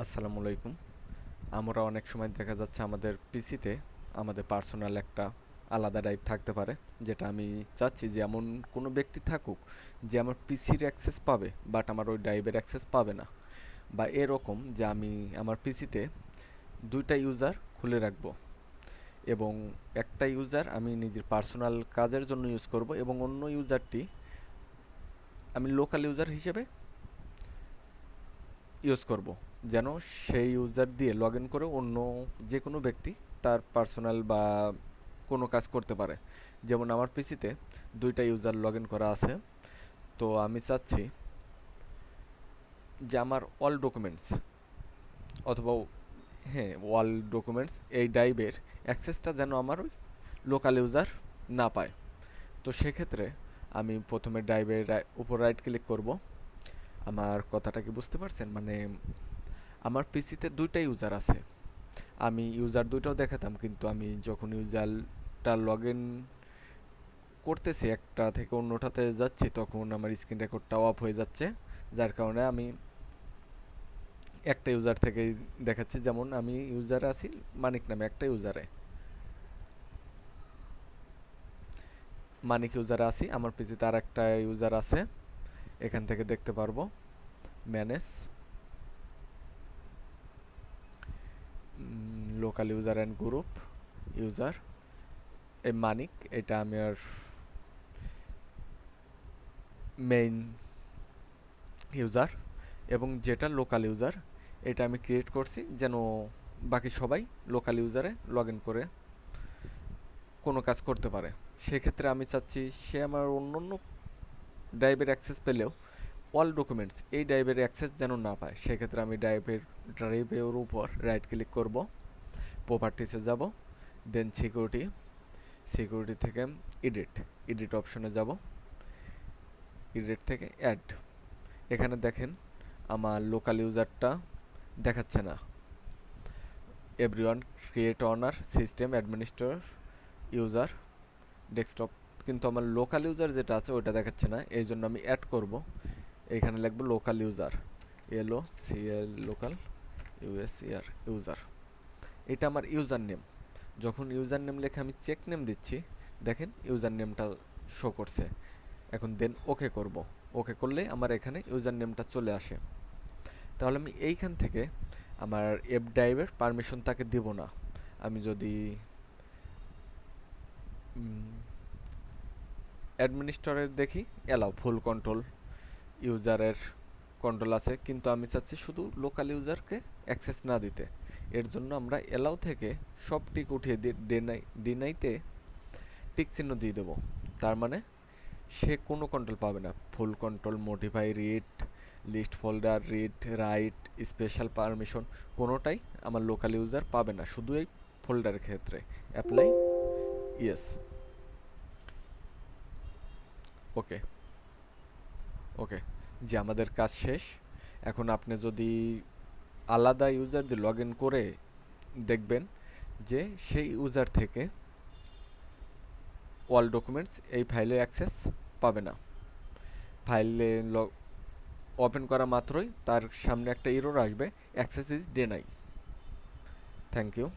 আসসালামু আলাইকুম। আমরা অনেক সময় দেখা যাচ্ছে আমাদের পিসিতে আমাদের পার্সোনাল একটা আলাদা ড্রাইভ থাকতে পারে, যেটা আমি চাচ্ছি যে এমন কোনো ব্যক্তি থাকুক যে আমার পিসির অ্যাক্সেস পাবে বাট আমার ওই ড্রাইভের অ্যাক্সেস পাবে না, বা এরকম যে আমি আমার পিসিতে দুইটা ইউজার খুলে রাখবো এবং একটা ইউজার আমি নিজের পার্সোনাল কাজের জন্য ইউজ করব এবং অন্য ইউজারটি আমি লোকাল ইউজার হিসেবে ইউজ করব, যেন সেই ইউজার দিয়ে লগ ইন করে অন্য যে কোনো ব্যক্তি তার পার্সোনাল বা কোনো কাজ করতে পারে। যেমন আমার পিসিতে দুইটা ইউজার লগ ইন করা আছে, তো আমি চাচ্ছি যে আমার অল ডকুমেন্টস অথবা অল ডকুমেন্টস এই ড্রাইভের অ্যাক্সেসটা যেন আমার ওই লোকাল ইউজার না পায়। তো সেক্ষেত্রে আমি প্রথমে ড্রাইভের উপর রাইট ক্লিক করব। আমার কথাটা কি বুঝতে পারছেন? মানে আমার পিসিতে দুইটা ইউজার আছে, আমি ইউজার দুইটাও দেখাতাম, কিন্তু আমি যখন ইউজারটা লগ ইন করতেছি একটা থেকে অন্যটাতে যাচ্ছি তখন আমার স্ক্রিন রেকর্ডটা অফ হয়ে যাচ্ছে, যার কারণে আমি একটা ইউজার থেকে দেখাচ্ছি। যেমন আমি ইউজারে আছি মানিক নামে একটা ইউজারে, মানিক ইউজারে আছি, আমার পিসিতে আর একটা ইউজার আছে। এখান থেকে দেখতে পারবো manage local user and group user, এই মানিক এটা আমি আর মেইন ইউজার, এবং যেটা লোকাল ইউজার এটা আমি ক্রিয়েট করছি যেন বাকি সবাই লোকাল ইউজারে লগ ইন করে কোনো কাজ করতে পারে। সেক্ষেত্রে আমি চাচ্ছি সে আমার অন্য অন্য ড্রাইভের অ্যাক্সেস পেলেও অল ডকুমেন্টস এই ড্রাইভের অ্যাক্সেস যেন না পায়। সেক্ষেত্রে আমি ড্রাইভের উপর রাইট ক্লিক করব, প্রপার্টিসে যাব, দেন সিকিউরিটি থেকে এডিট অপশনে যাব, এডিট থেকে অ্যাড। এখানে দেখেন আমার লোকাল ইউজারটা দেখাচ্ছে না, everyone create honour system administrator user desktop, কিন্তু আমার লোকাল ইউজার যেটা আছে ওটা দেখাচ্ছে না। এই জন্য আমি অ্যাড করব, এখানে লিখবো local user, LOCL local USER user, এটা আমার ইউজার নেম। যখন ইউজার নেম লেখে আমি চেক নেম দিচ্ছি, দেখেন ইউজার নেমটা শো করছে। এখন দেন ওকে করব, ওকে করলে আমার এখানে ইউজার নেমটা চলে আসে। তাহলে আমি এইখান থেকে আমার এফ ড্রাইভের পারমিশন তাকে দিব না। আমি যদি অ্যাডমিনিস্ট্রেটর দেখি, এলাও ফুল কন্ট্রোল ইউজারের কন্ট্রোল আছে, কিন্তু আমি চাচ্ছি শুধু লোকাল ইউজারকে অ্যাক্সেস না দিতে। এর জন্য আমরা এলাও থেকে সব টিক উঠিয়ে দিয়ে ডিনাইতে টিক চিহ্ন দিয়ে দেবো। তার মানে সে কোনো কন্ট্রোল পাবে না, full control, modify, read, list folder, read, write, special permission কোনোটাই আমার লোকাল ইউজার পাবে না, শুধু এই ফোল্ডারের ক্ষেত্রে। অ্যাপ্লাই, ইয়েস, ওকে, ওকে, যে আমাদের কাজ শেষ। এখন আপনি যদি আলাদা ইউজার দিয়ে লগ ইন করে দেখবেন যে সেই ইউজার থেকে অল ডকুমেন্টস এই ফাইলের অ্যাক্সেস পাবে না। ফাইলে ওপেন করা মাত্রই তার সামনে একটা এরর আসবে, access is deny. Thank you.